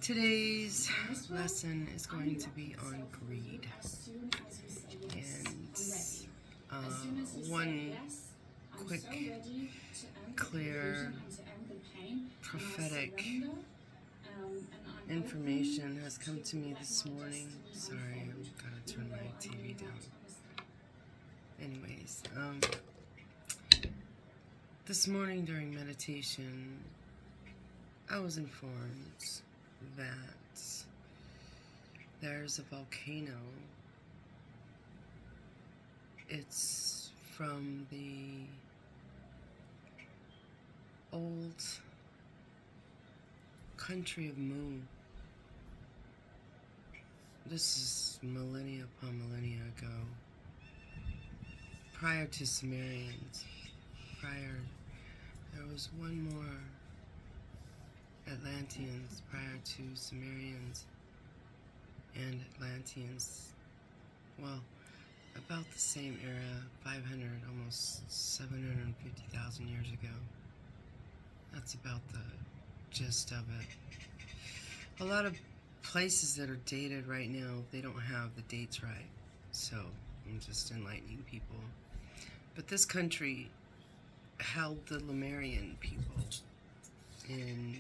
Today's lesson is going to be on greed, and one quick, clear, prophetic information has come to me this morning. Sorry, I've got to turn my TV down. Anyways, this morning during meditation, I was informed that there's a volcano. It's from the old country of Mu. This is millennia upon millennia ago, prior to Sumerians. There was one more Atlanteans prior to Sumerians and Atlanteans. Well, about the same era, 500, almost 750,000 years ago. That's about the gist of it. A lot of places that are dated right now, they don't have the dates right. So I'm just enlightening people. But this country held the Lemurian people, and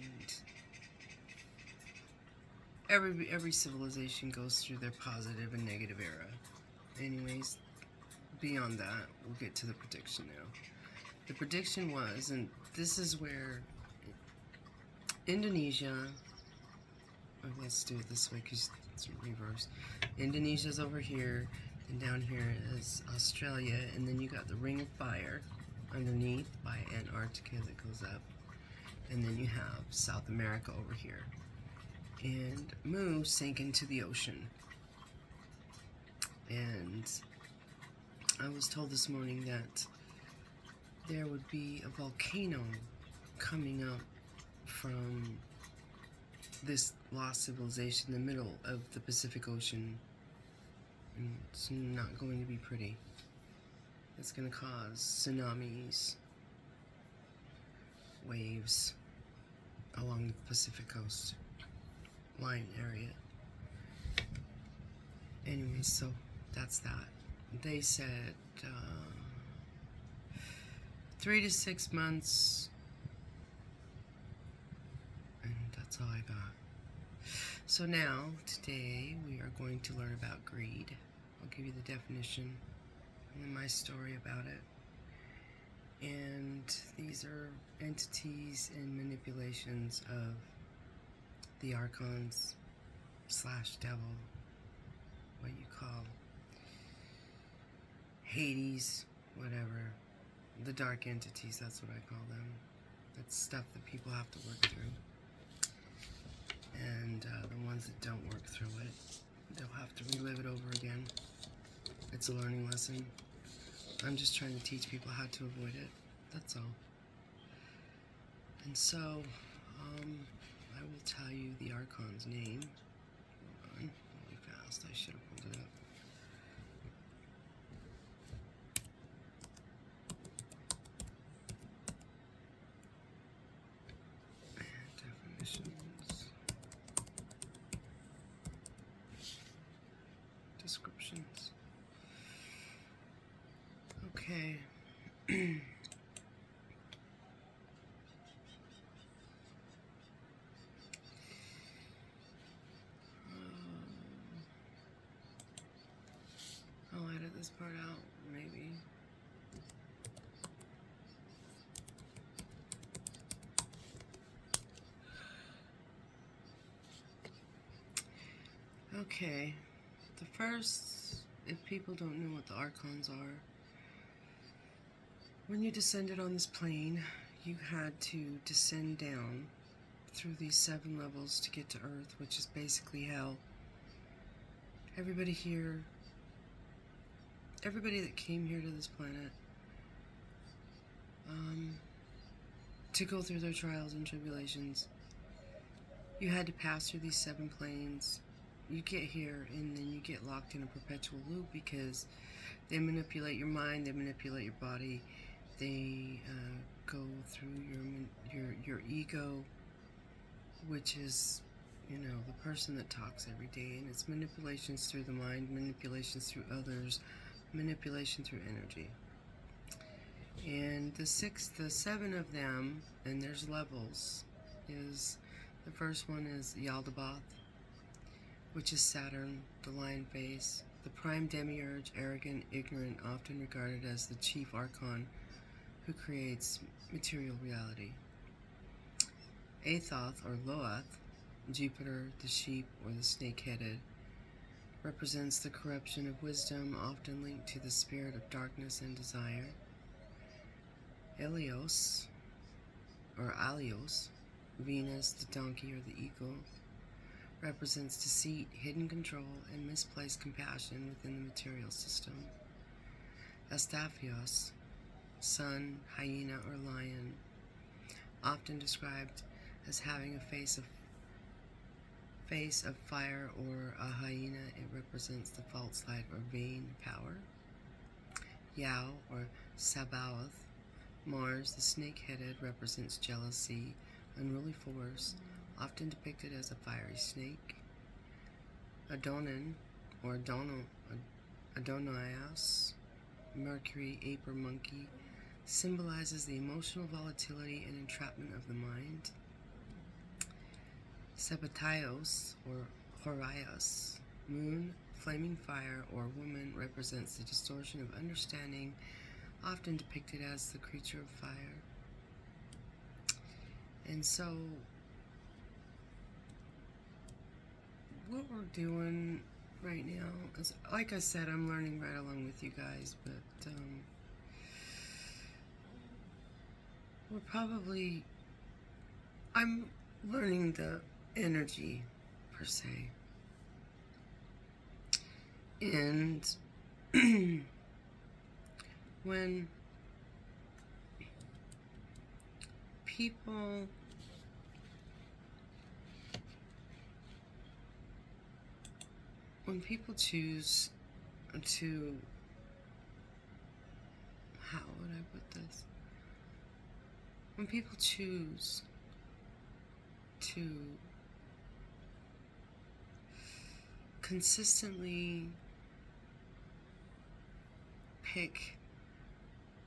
every civilization goes through their positive and negative era. Anyways, beyond that, we'll get to the prediction now. The prediction was, and this is where Indonesia, let's do it this way because it's reverse. Indonesia's over here, and down here is Australia, and then you got the Ring of Fire underneath by Antarctica that goes up, and then you have South America over here. And Mu sank into the ocean. And I was told this morning that there would be a volcano coming up from this lost civilization in the middle of the Pacific Ocean. And it's not going to be pretty. It's going to cause tsunamis, waves along the Pacific coast line area. Anyways, so that's that. They said 3 to 6 months, and that's all I got. So now, today, we are going to learn about greed. I'll give you the definition and then my story about it. And these are entities and manipulations of the archons / devil, what you call Hades, whatever. The dark entities, that's what I call them. That's stuff that people have to work through. And the ones that don't work through it, they'll have to relive it over again. It's a learning lesson. I'm just trying to teach people how to avoid it. That's all. And so, I will tell you the archon's name. Hold on, really fast. I should have pulled it up. Definitions. Descriptions. Okay. I'll edit this part out, maybe. Okay, the first, if people don't know what the archons are, when you descended on this plane, you had to descend down through these 7 levels to get to Earth, which is basically hell. Everybody here, everybody that came here to this planet, to go through their trials and tribulations, you had to pass through these 7 planes. You get here and then you get locked in a perpetual loop because they manipulate your mind, they manipulate your body, they go through your ego, which is, the person that talks every day, and it's manipulations through the mind, manipulations through others, manipulation through energy. And the 7 of them, and there's levels, is the first one is Yaldabaoth, which is Saturn, the lion face, the prime demiurge, arrogant, ignorant, often regarded as the chief archon who creates material reality. Athoth, or Loath, Jupiter, the sheep, or the snake-headed, represents the corruption of wisdom, often linked to the spirit of darkness and desire. Helios, or Alios, Venus, the donkey or the eagle, represents deceit, hidden control, and misplaced compassion within the material system. Astaphios, sun, hyena, or lion, often described as having a face of fire, or a hyena, it represents the false light or vain power. Yao, or Sabaoth, Mars, the snake-headed, represents jealousy, unruly force, often depicted as a fiery snake. Adonin, or Adonias, Mercury, ape or monkey, symbolizes the emotional volatility and entrapment of the mind. Sabataios, or Horias, moon, flaming fire, or woman, represents the distortion of understanding, often depicted as the creature of fire. And so, what we're doing right now is, like I said, I'm learning right along with you guys, but I'm learning the energy, per se. And when people choose to, how would I put this? When people choose to consistently pick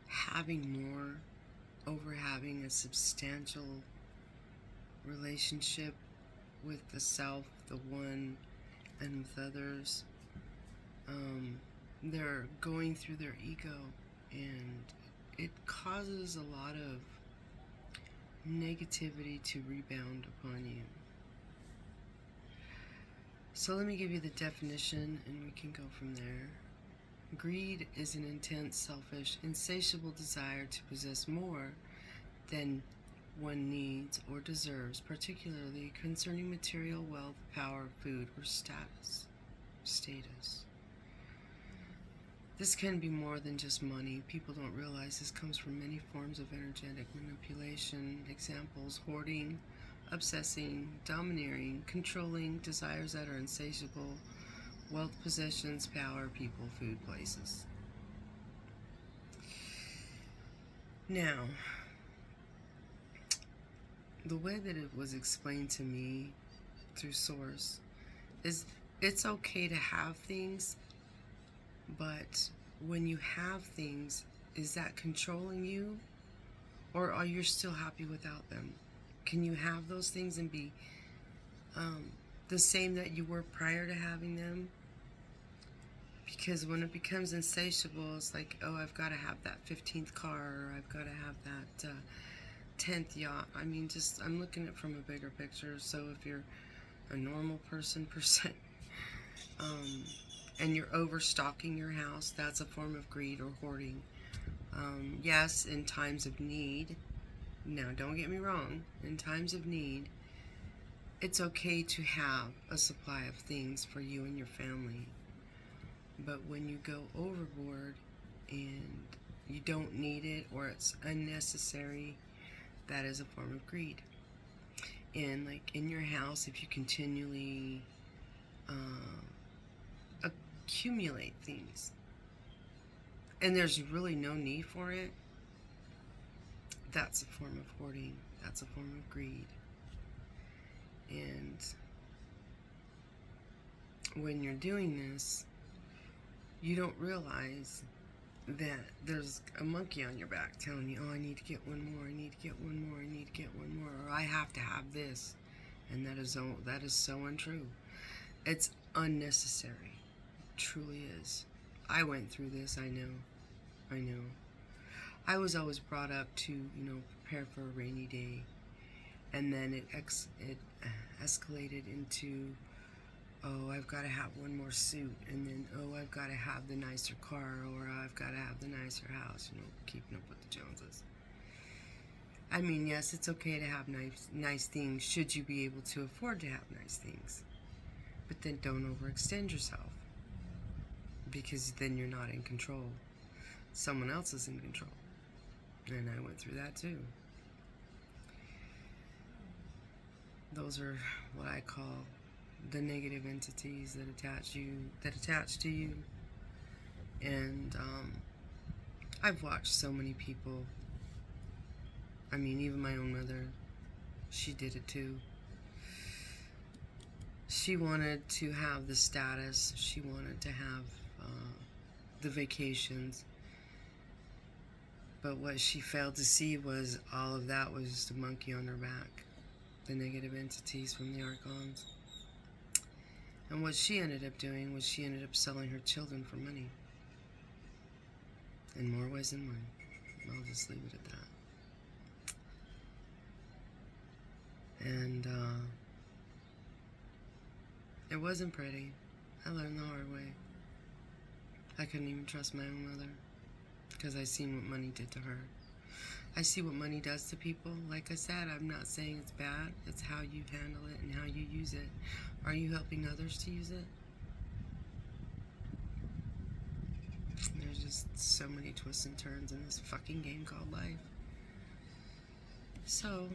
having more over having a substantial relationship with the self, the one, and with others, they're going through their ego, and it causes a lot of negativity to rebound upon you. So let me give you the definition and we can go from there. Greed is an intense, selfish, insatiable desire to possess more than one needs or deserves, particularly concerning material, wealth, power, food, or status. This can be more than just money. People don't realize this comes from many forms of energetic manipulation. Examples: hoarding, obsessing, domineering, controlling, desires that are insatiable, wealth, possessions, power, people, food, places. Now, the way that it was explained to me through Source is it's okay to have things, but when you have things, is that controlling you, or are you still happy without them? Can you have those things and be the same that you were prior to having them? Because when it becomes insatiable, it's like, oh, I've got to have that 15th car, or I've got to have that 10th yacht. I mean, I'm looking at it from a bigger picture. So if you're a normal person per se, and you're overstocking your house, that's a form of greed or hoarding. Yes, in times of need. Now, don't get me wrong. In times of need, it's okay to have a supply of things for you and your family. But when you go overboard and you don't need it, or it's unnecessary, that is a form of greed. And like in your house, if you continually accumulate things and there's really no need for it, that's a form of hoarding. That's a form of greed. when you're doing this, you don't realize that there's a monkey on your back telling you, oh, I need to get one more, I need to get one more, I need to get one more, or I have to have this. And that is so untrue. It's unnecessary. It truly is. I went through this, I know. I was always brought up to, prepare for a rainy day. And then it escalated into, oh, I've got to have one more suit, and then, oh, I've got to have the nicer car, or I've got to have the nicer house, keeping up with the Joneses. I mean, yes, it's okay to have nice things, should you be able to afford to have nice things. But then don't overextend yourself, because then you're not in control. Someone else is in control. And I went through that too. Those are what I call the negative entities that attach to you. And I've watched so many people. I mean, even my own mother, she did it too. She wanted to have the status. She wanted to have the vacations. But what she failed to see was all of that was just a monkey on her back. The negative entities from the Archons. And what she ended up doing was she ended up selling her children for money. In more ways than one. I'll just leave it at that. And it wasn't pretty. I learned the hard way. I couldn't even trust my own mother, because I seen what money did to her. I see what money does to people. Like I said, I'm not saying it's bad. It's how you handle it and how you use it. Are you helping others to use it? There's just so many twists and turns in this fucking game called life. So,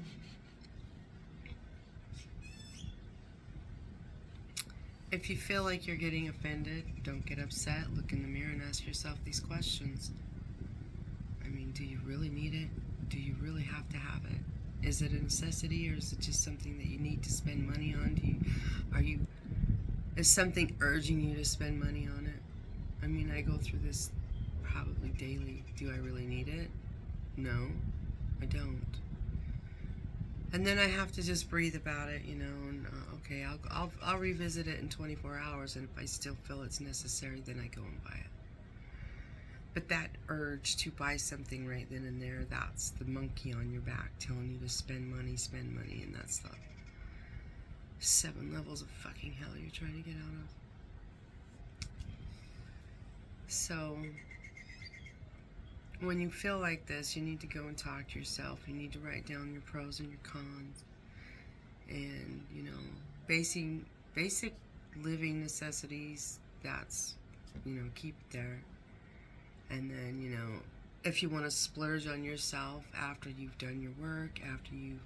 if you feel like you're getting offended, don't get upset. Look in the mirror and ask yourself these questions. I mean, do you really need it? Do you really have to have it? Is it a necessity, or is it just something that you need to spend money on? Is something urging you to spend money on it? I mean, I go through this probably daily. Do I really need it? No, I don't. And then I have to just breathe about it, and okay, I'll revisit it in 24 hours, and if I still feel it's necessary, then I go and buy it. But that urge to buy something right then and there, that's the monkey on your back telling you to spend money, and that's the 7 levels of fucking hell you're trying to get out of. So, when you feel like this, you need to go and talk to yourself. You need to write down your pros and your cons. And, basic living necessities, that's, keep it there. And then, if you want to splurge on yourself after you've done your work, after you've,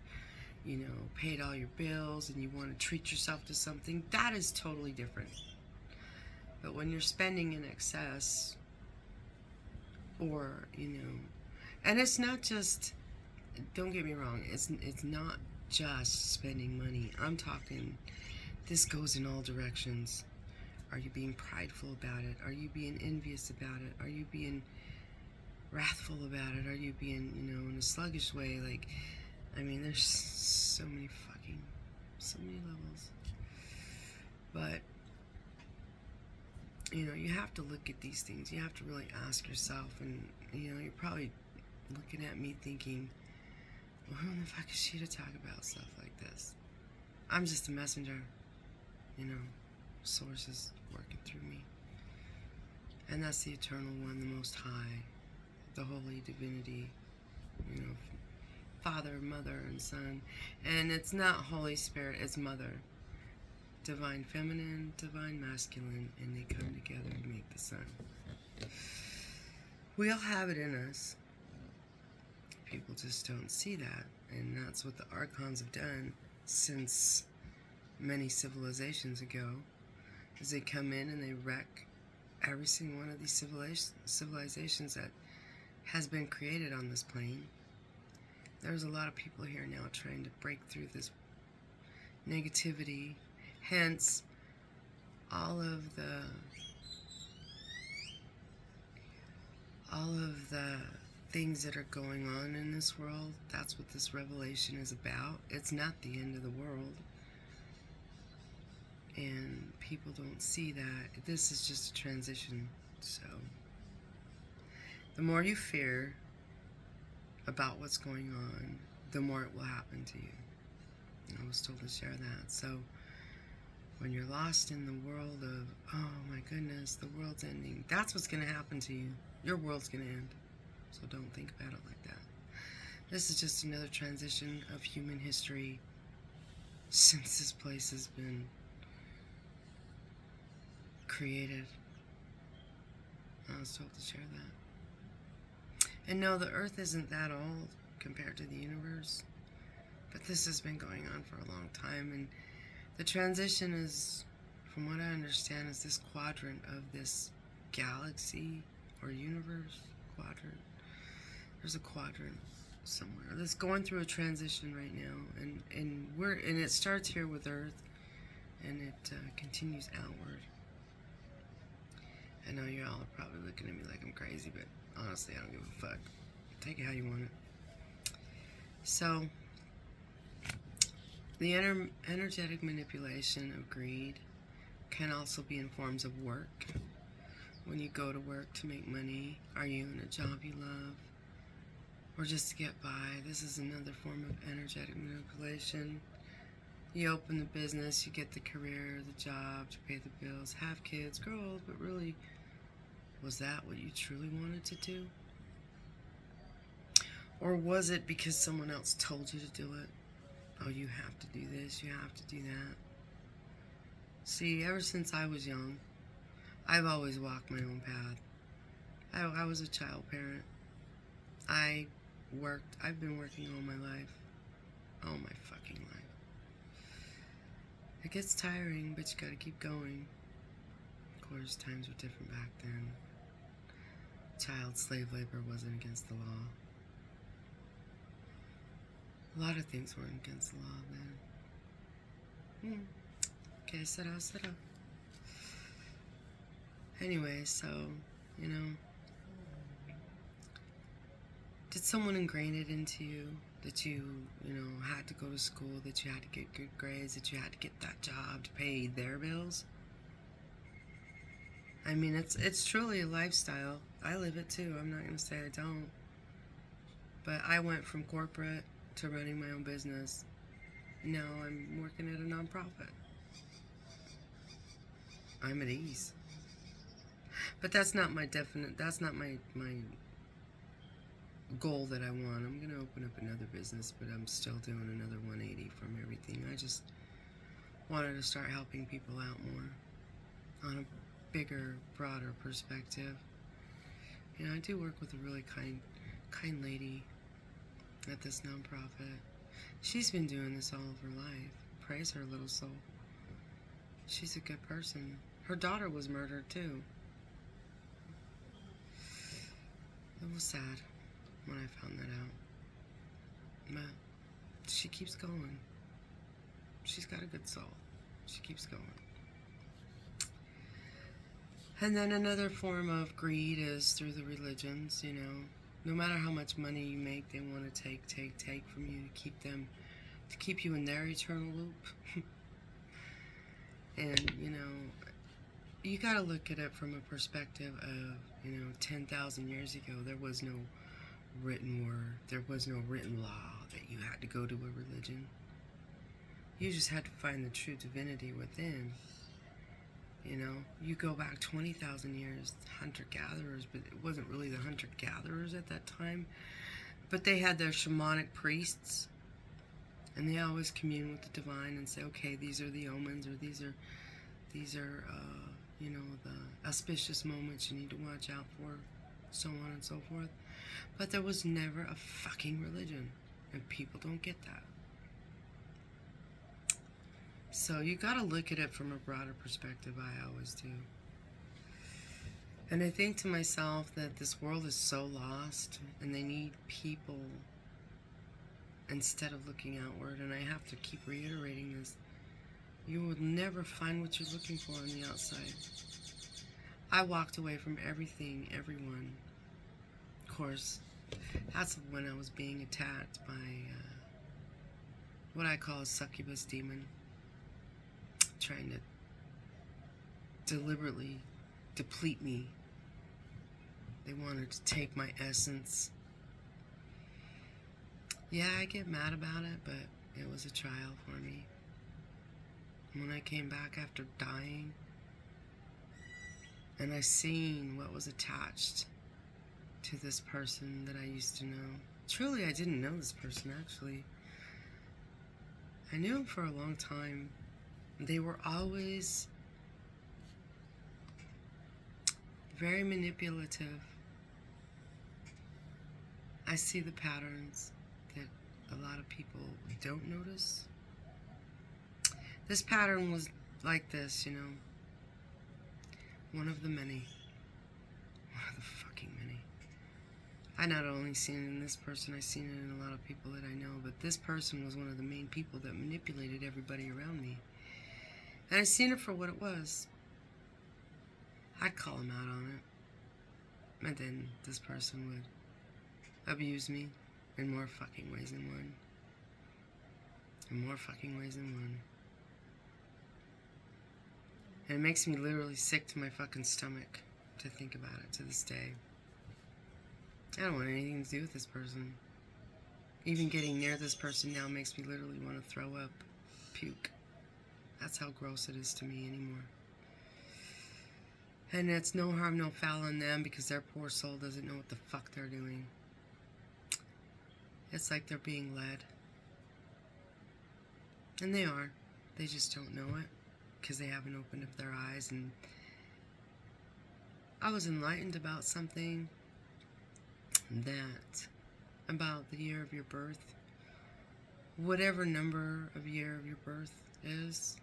paid all your bills, and you want to treat yourself to something, that is totally different. But when you're spending in excess, or, and it's not just, don't get me wrong, it's not just spending money. I'm talking, this goes in all directions. Are you being prideful about it? Are you being envious about it? Are you being wrathful about it? Are you being, in a sluggish way? There's so many levels. But, you have to look at these things. You have to really ask yourself, and, you're probably looking at me thinking, well, who the fuck is she to talk about stuff like this? I'm just a messenger, sources working through me. And that's the Eternal One, the Most High, the Holy Divinity, Father, Mother, and Son. And it's not Holy Spirit, it's Mother. Divine Feminine, Divine Masculine, and they come together to make the Son. We all have it in us. People just don't see that. And that's what the Archons have done since many civilizations ago. Is they come in and they wreck every single one of these civilizations that has been created on this plane. There's a lot of people here now trying to break through this negativity. Hence, all of the things that are going on in this world, that's what this revelation is about. It's not the end of the world. And people don't see that. This is just a transition. So, the more you fear about what's going on, the more it will happen to you. And I was told to share that. So, when you're lost in the world of, oh my goodness, the world's ending, that's what's going to happen to you. Your world's going to end. So don't think about it like that. This is just another transition of human history since this place has been created. I was told to share that. And no, the earth isn't that old compared to the universe. But this has been going on for a long time. And the transition is, from what I understand, is this quadrant of this galaxy or universe quadrant. There's a quadrant somewhere that's going through a transition right now, and it starts here with Earth, and it continues outward. I know you all are probably looking at me like I'm crazy, but honestly, I don't give a fuck. Take it how you want it. So, the energetic manipulation of greed can also be in forms of work. When you go to work to make money, are you in a job you love? Or just to get by? This is another form of energetic manipulation. You open the business, you get the career, the job to pay the bills, have kids, grow old, but really, was that what you truly wanted to do? Or was it because someone else told you to do it? Oh, you have to do this, you have to do that. See, ever since I was young, I've always walked my own path. I was a child parent. I've been working all my life. All my fucking life. It gets tiring, but you gotta keep going. Of course, times were different back then. Child slave labor wasn't against the law. A lot of things weren't against the law then. Okay, sit up. Anyway, so, you know, did someone ingrain it into you that you had to go to school, that you had to get good grades, that you had to get that job to pay their bills? I mean, it's truly a lifestyle. I live it too. I'm not going to say I don't. But I went from corporate to running my own business. Now I'm working at a nonprofit. I'm at ease. But that's not my goal that I want. I'm going to open up another business, but I'm still doing another 180 from everything. I just wanted to start helping people out more on a bigger, broader perspective. You know, I do work with a really kind lady at this nonprofit. She's been doing this all of her life. Praise her little soul. She's a good person. Her daughter was murdered too. It was sad when I found that out. But she keeps going. She's got a good soul. She keeps going. And then another form of greed is through the religions, you know. No matter how much money you make, they want to take from you to keep you in their eternal loop. And, you know, you got to look at it from a perspective of, 10,000 years ago, there was no written word. There was no written law that you had to go to a religion. You just had to find the true divinity within. You know, you go back 20,000 years, hunter-gatherers, but it wasn't really the hunter-gatherers at that time. But they had their shamanic priests, and they always commune with the divine and say, okay, these are the omens, or these are the auspicious moments you need to watch out for, so on and so forth. But there was never a fucking religion, and people don't get that. So you gotta look at it from a broader perspective. I always do. And I think to myself that this world is so lost, and they need people instead of looking outward. And I have to keep reiterating this. You will never find what you're looking for on the outside. I walked away from everything, everyone. Of course, that's when I was being attacked by what I call a succubus demon, trying to deliberately deplete me. They wanted to take my essence. Yeah, I get mad about it, but it was a trial for me. When I came back after dying, and I seen what was attached to this person that I used to know. Truly, I didn't know this person, actually. I knew him for a long time. They were always very manipulative. I see the patterns that a lot of people don't notice. This pattern was like this, you know. One of the many. One of the fucking many. I not only seen it in this person, I seen it in a lot of people that I know, but this person was one of the main people that manipulated everybody around me. And I seen it for what it was. I'd call him out on it. And then this person would abuse me in more fucking ways than one. In more fucking ways than one. And it makes me literally sick to my fucking stomach to think about it to this day. I don't want anything to do with this person. Even getting near this person now makes me literally want to throw up, puke. That's how gross it is to me anymore. And it's no harm, no foul on them because their poor soul doesn't know what the fuck they're doing. It's like they're being led. And they are. They just don't know it because they haven't opened up their eyes. And I was enlightened about something that about the year of your birth, whatever number of year of your birth is,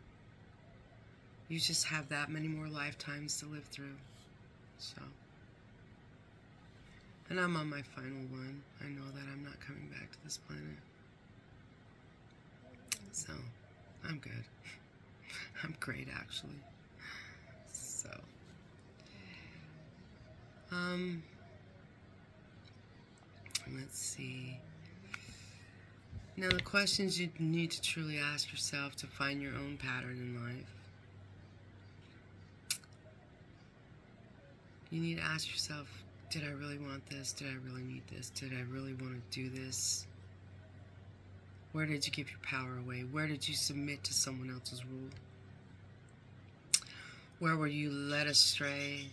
you just have that many more lifetimes to live through. So, and I'm on my final one. I know that I'm not coming back to this planet. So, I'm good. I'm great, actually. So, let's see. Now, the questions you need to truly ask yourself to find your own pattern in life. You need to ask yourself, did I really want this? Did I really need this? Did I really want to do this? Where did you give your power away? Where did you submit to someone else's rule? Where were you led astray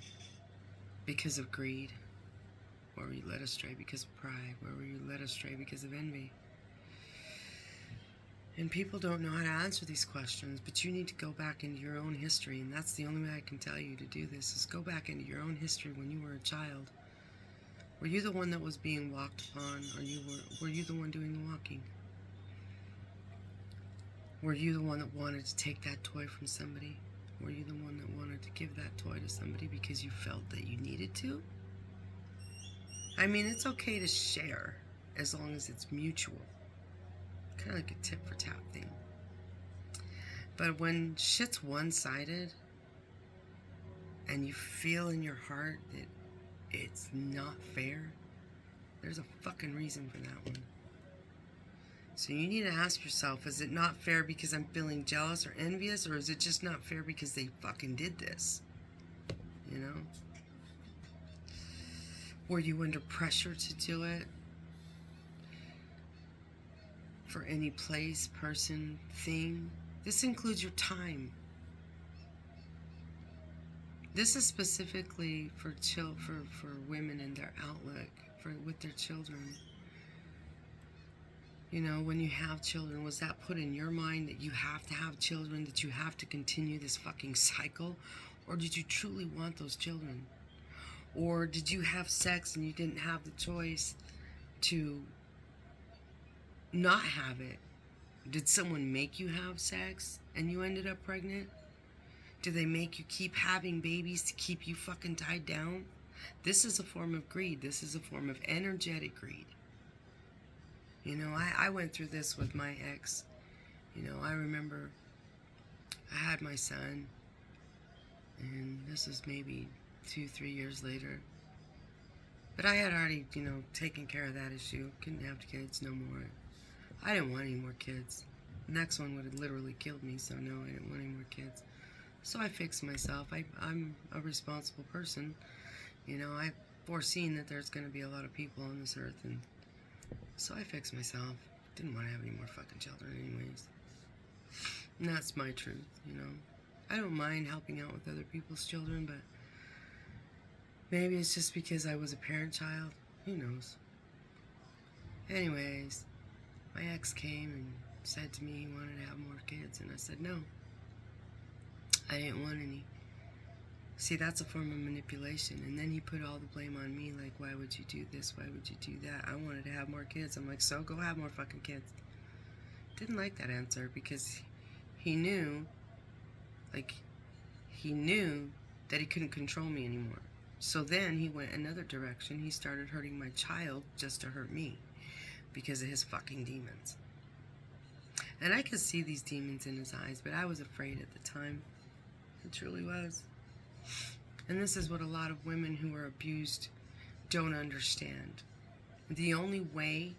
because of greed? Where were you led astray because of pride? Where were you led astray because of envy? And people don't know how to answer these questions, but you need to go back into your own history, and that's the only way I can tell you to do this, is go back into your own history when you were a child. Were you the one that was being walked upon, or were you the one doing the walking? Were you the one that wanted to take that toy from somebody? Were you the one that wanted to give that toy to somebody because you felt that you needed to? I mean, it's okay to share as long as it's mutual. Kind of like a tit for tat thing. But when shit's one-sided and you feel in your heart that it's not fair, there's a fucking reason for that one. So you need to ask yourself, is it not fair because I'm feeling jealous or envious, or is it just not fair because they fucking did this? You know? Were you under pressure to do it? For any place, person, thing? This includes your time. This is specifically for women and their outlook, with their children. You know, when you have children, was that put in your mind that you have to have children, that you have to continue this fucking cycle? Or did you truly want those children? Or did you have sex and you didn't have the choice to not have it? Did someone make you have sex and you ended up pregnant? Do they make you keep having babies to keep you fucking tied down? This is a form of greed. This is a form of energetic greed. You know, I went through this with my ex. You know, I remember I had my son, and this was maybe 2-3 years later. But I had already, taken care of that issue. Couldn't have kids no more. I didn't want any more kids. The next one would have literally killed me, so no, I didn't want any more kids. So I fixed myself. I'm a responsible person. I've foreseen that there's going to be a lot of people on this earth, and so I fixed myself. Didn't want to have any more fucking children anyways. And that's my truth, I don't mind helping out with other people's children, but maybe it's just because I was a parent child. Who knows? Anyways, my ex came and said to me he wanted to have more kids, and I said no. I didn't want any. See, that's a form of manipulation. And then he put all the blame on me, like, why would you do this? Why would you do that? I wanted to have more kids. I'm like, so go have more fucking kids. Didn't like that answer because he knew that he couldn't control me anymore. So then he went another direction. He started hurting my child just to hurt me because of his fucking demons. And I could see these demons in his eyes, but I was afraid at the time. It truly was. And this is what a lot of women who are abused don't understand. The only way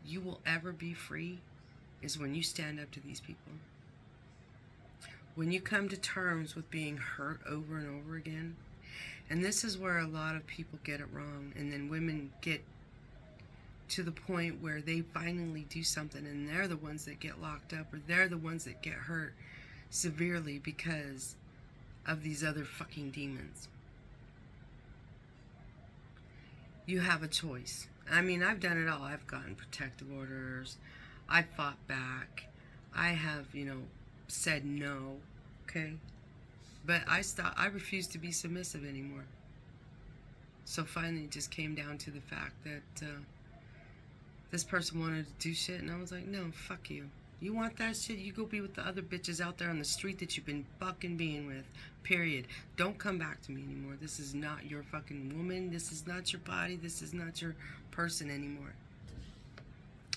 you will ever be free is when you stand up to these people. When you come to terms with being hurt over and over again. And this is where a lot of people get it wrong. And then women get to the point where they finally do something and they're the ones that get locked up, or they're the ones that get hurt severely because of these other fucking demons. You have a choice. I mean, I've done it all. I've gotten protective orders. I fought back. I have, said no. Okay? But I refused to be submissive anymore. So finally it just came down to the fact that this person wanted to do shit, and I was like, no, fuck you. You want that shit? You go be with the other bitches out there on the street that you've been fucking being with. Period. Don't come back to me anymore. This is not your fucking woman. This is not your body. This is not your person anymore.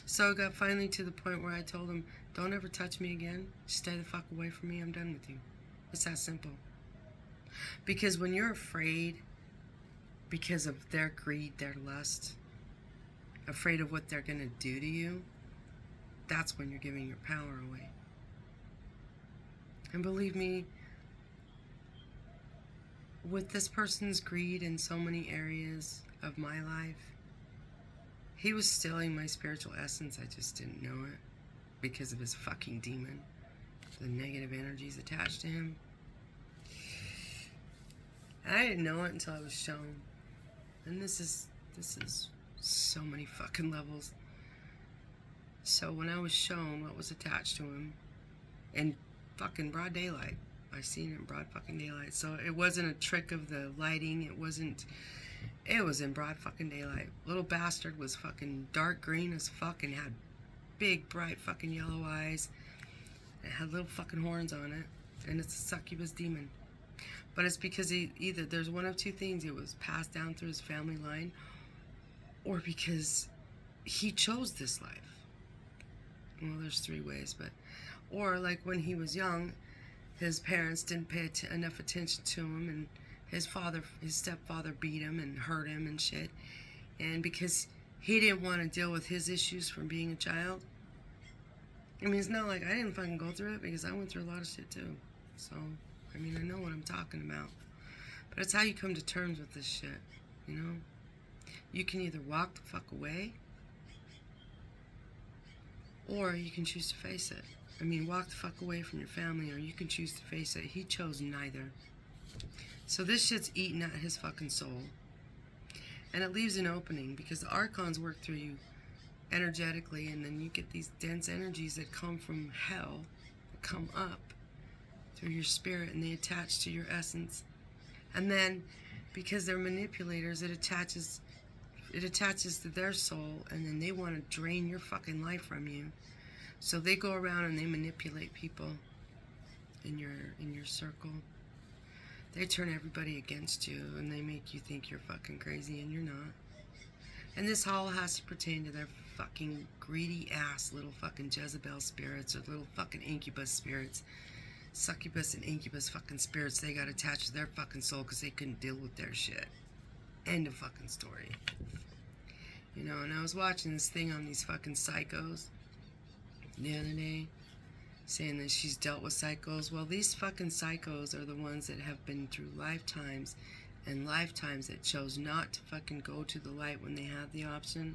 So it got finally to the point where I told him, don't ever touch me again. Stay the fuck away from me. I'm done with you. It's that simple. Because when you're afraid because of their greed, their lust, afraid of what they're going to do to you, that's when you're giving your power away. And believe me, with this person's greed in so many areas of my life, he was stealing my spiritual essence. I just didn't know it because of his fucking demon, the negative energies attached to him. And I didn't know it until I was shown. And this is so many fucking levels. So when I was shown what was attached to him in fucking broad daylight, I seen it in broad fucking daylight. So it wasn't a trick of the lighting. It was in broad fucking daylight. Little bastard was fucking dark green as fuck and had big bright fucking yellow eyes. It had little fucking horns on it. And it's a succubus demon. But it's because either there's one of two things. It was passed down through his family line, or because he chose this life. Well, there's three ways, but or like when he was young, his parents didn't pay enough attention to him, and his stepfather beat him and hurt him and shit, and because he didn't want to deal with his issues from being a child. I mean, it's not like I didn't fucking go through it, because I went through a lot of shit too. So, I mean, I know what I'm talking about. But it's how you come to terms with this shit, You can either walk the fuck away, or you can choose to face it. I mean, walk the fuck away from your family, or you can choose to face it. He chose neither. So this shit's eating at his fucking soul. And it leaves an opening, because the archons work through you energetically, and then you get these dense energies that come from hell, that come up through your spirit, and they attach to your essence. And then, because they're manipulators, it attaches to their soul, and then they want to drain your fucking life from you. So they go around and they manipulate people in your circle. They turn everybody against you, and they make you think you're fucking crazy, and you're not. And this all has to pertain to their fucking greedy ass little fucking Jezebel spirits, or little fucking incubus spirits Succubus and incubus fucking spirits, they got attached to their fucking soul because they couldn't deal with their shit. End of fucking story. You know, and I was watching this thing on these fucking psychos the other day, saying that she's dealt with psychos. Well, these fucking psychos are the ones that have been through lifetimes and lifetimes that chose not to fucking go to the light when they had the option.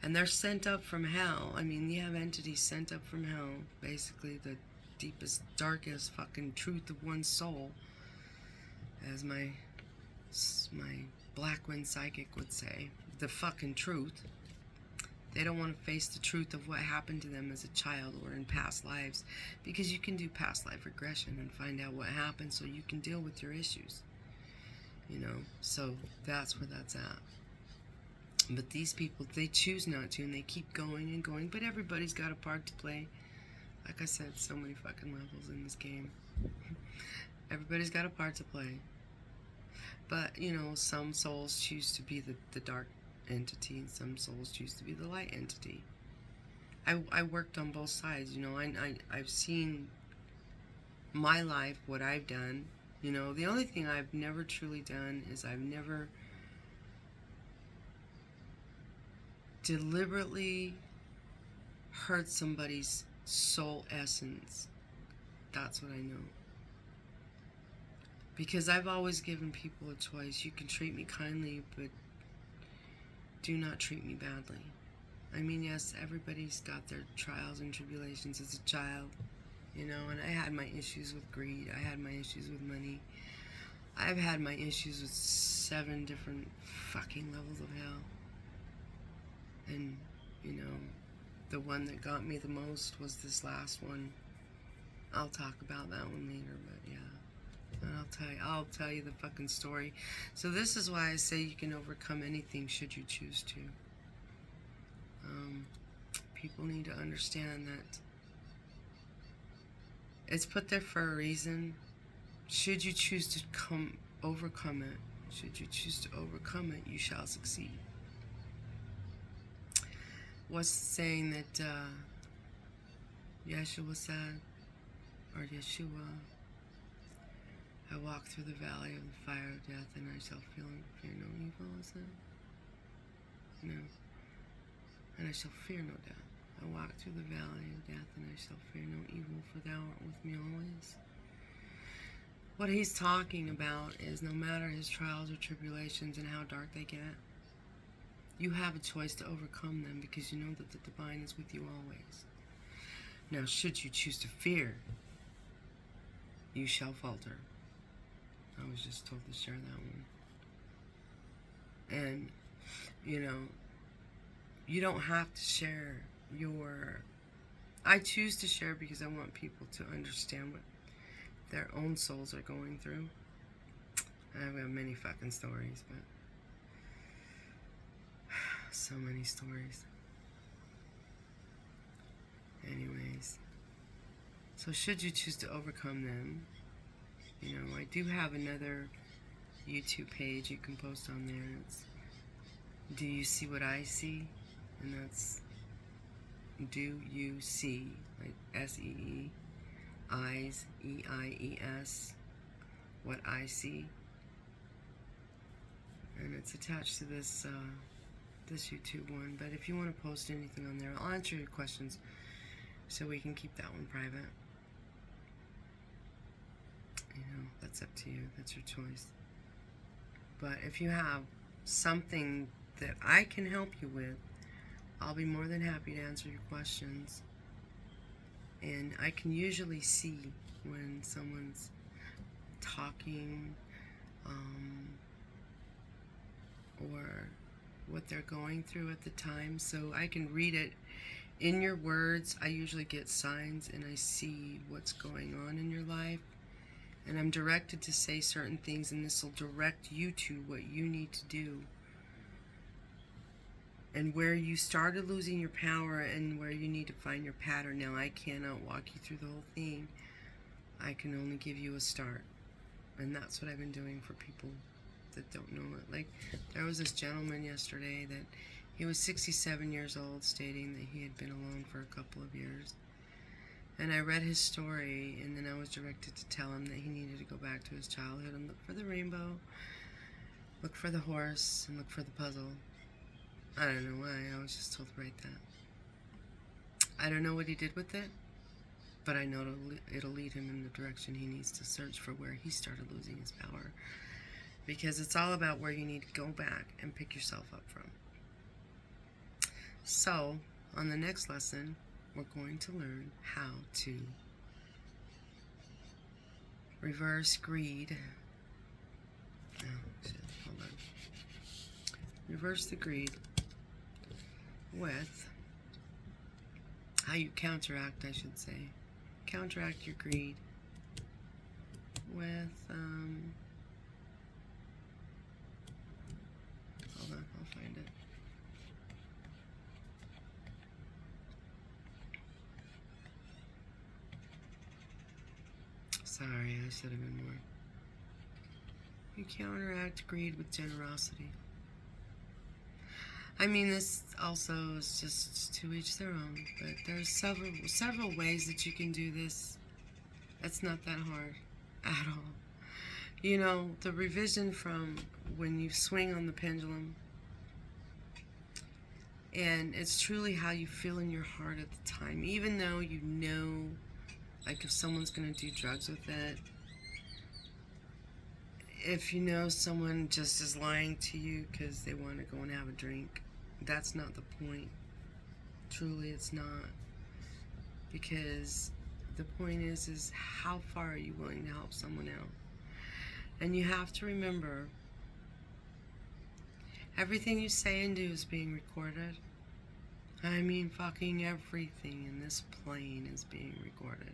And they're sent up from hell. I mean, you have entities sent up from hell. Basically, the deepest, darkest fucking truth of one's soul, as my Black Wind psychic would say. The fucking truth. They don't want to face the truth of what happened to them as a child or in past lives, because you can do past life regression and find out what happened so you can deal with your issues. You know, so that's where that's at. But these people, they choose not to, and they keep going and going, but everybody's got a part to play. Like I said, so many fucking levels in this game. Everybody's got a part to play. But, you know, some souls choose to be the dark entity, and some souls choose to be the light entity. I worked on both sides, you know. I've seen my life, what I've done. You know, the only thing I've never truly done is I've never deliberately hurt somebody's soul essence. That's what I know. Because I've always given people a choice. You can treat me kindly, but do not treat me badly. I mean, yes, everybody's got their trials and tribulations as a child, you know, and I had my issues with greed. I had my issues with money. I've had my issues with 7 different fucking levels of hell. And, you know, the one that got me the most was this last one. I'll talk about that one later, but yeah. And I'll tell you the fucking story. So this is why I say you can overcome anything should you choose to. People need to understand that it's put there for a reason. Should you choose to overcome it, should you choose to overcome it, you shall succeed. What's the saying that Yeshua said, or Yeshua? I walk through the valley of the fire of death, and I shall fear no evil, is it? No. And I shall fear no death. I walk through the valley of death, and I shall fear no evil, for thou art with me always. What he's talking about is no matter his trials or tribulations and how dark they get, you have a choice to overcome them, because you know that the divine is with you always. Now, should you choose to fear, you shall falter. I was just told to share that one. And, you know, you don't have to share your... I choose to share because I want people to understand what their own souls are going through. I've got many fucking stories, but... so many stories. Anyways. So should you choose to overcome them, you know, I do have another YouTube page you can post on there. It's Do You See What I See? And that's Do You See, like S-E-E, Eyes, E-I-E-S, What I See. And it's attached to this this YouTube one. But if you want to post anything on there, I'll answer your questions so we can keep that one private. You know, that's up to you. That's your choice. But if you have something that I can help you with, I'll be more than happy to answer your questions. And I can usually see when someone's talking or what they're going through at the time. So I can read it in your words. I usually get signs and I see what's going on in your life. And I'm directed to say certain things, and this will direct you to what you need to do. And where you started losing your power and where you need to find your pattern. Now, I cannot walk you through the whole thing. I can only give you a start. And that's what I've been doing for people that don't know it. Like, there was this gentleman yesterday that he was 67 years old, stating that he had been alone for a couple of years. And I read his story, and then I was directed to tell him that he needed to go back to his childhood and look for the rainbow, look for the horse, and look for the puzzle. I don't know why, I was just told to write that. I don't know what he did with it, but I know it'll lead him in the direction he needs to search for where he started losing his power. Because it's all about where you need to go back and pick yourself up from. So, on the next lesson, we're going to learn how to reverse greed. Oh, shit, hold on. Reverse the greed with how you counteract, I should say. Counteract your greed with, hold on, I'll find it. Sorry, I should have been more. You counteract greed with generosity. I mean, this also is just to each their own, but there's several ways that you can do this. It's not that hard at all. You know, the revision from when you swing on the pendulum, and it's truly how you feel in your heart at the time, even though you know, like if someone's going to do drugs with it, if you know someone just is lying to you because they want to go and have a drink, that's not the point. Truly, it's not. Because the point is how far are you willing to help someone out? And you have to remember, everything you say and do is being recorded. I mean, fucking everything in this plane is being recorded.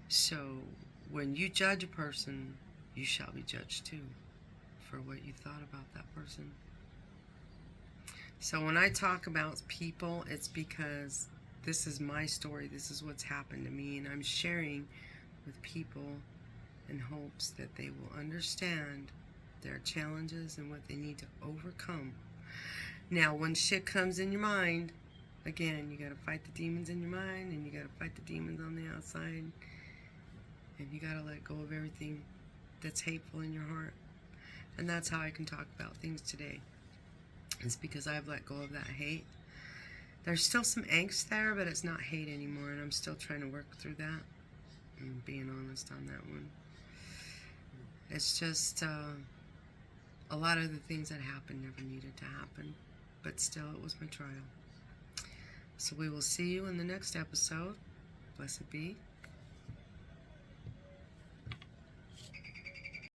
So, when you judge a person, you shall be judged too for what you thought about that person. So when I talk about people, it's because this is my story. This is what's happened to me, and I'm sharing with people in hopes that they will understand their challenges and what they need to overcome. Now, when shit comes in your mind, again, you got to fight the demons in your mind, and you got to fight the demons on the outside, and you got to let go of everything that's hateful in your heart. And that's how I can talk about things today. It's because I've let go of that hate. There's still some angst there, but it's not hate anymore, and I'm still trying to work through that. I'm being honest on that one. It's just a lot of the things that happened never needed to happen, but still it was my trial. So we will see you in the next episode. Blessed be.